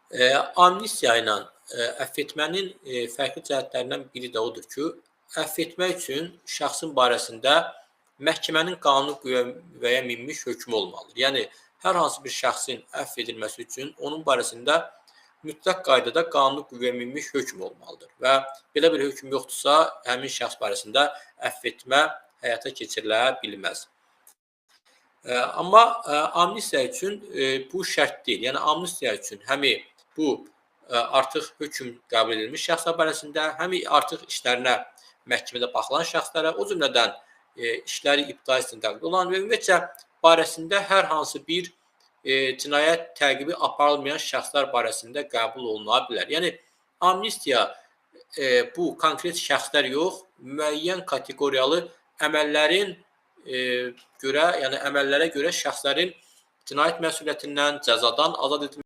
Amnistiya ilə əfv etmənin fərqli cəhətlərindən biri də odur ki, əfv etmək üçün şəxsin barəsində məhkəmənin qanuni qüvvəyə minmiş hökmü olmalıdır. Yəni, hər hansı bir şəxsin əfv edilməsi üçün onun barəsində mütləq qaydada qanuni qüvvəyə minmiş hökm olmalıdır və belə bir hökm yoxdursa, həmin şəxs barəsində əfv etmə həyata keçirilə bilməz. Amma amnistiya üçün bu şərt deyil. Yəni, amnistiya üçün həmi bu artıq hökm qəbul edilmiş şəxslər barəsində, həmi artıq işlərinə məhkəmədə baxılan şəxslərə, o cümlədən işləri ibtidai istintaqda olan və ümumiyyətcə barəsində hər hansı bir cinayət təqibi aparılmayan şəxslər barəsində qəbul oluna bilər. Yəni, amnistiya bu konkret şəxslər yox, müəyyən kateqoriyalı əməllərin görə, yəni əməllərə görə şəxslərin cinayət məsuliyyətindən, cəzadan azad edilməsi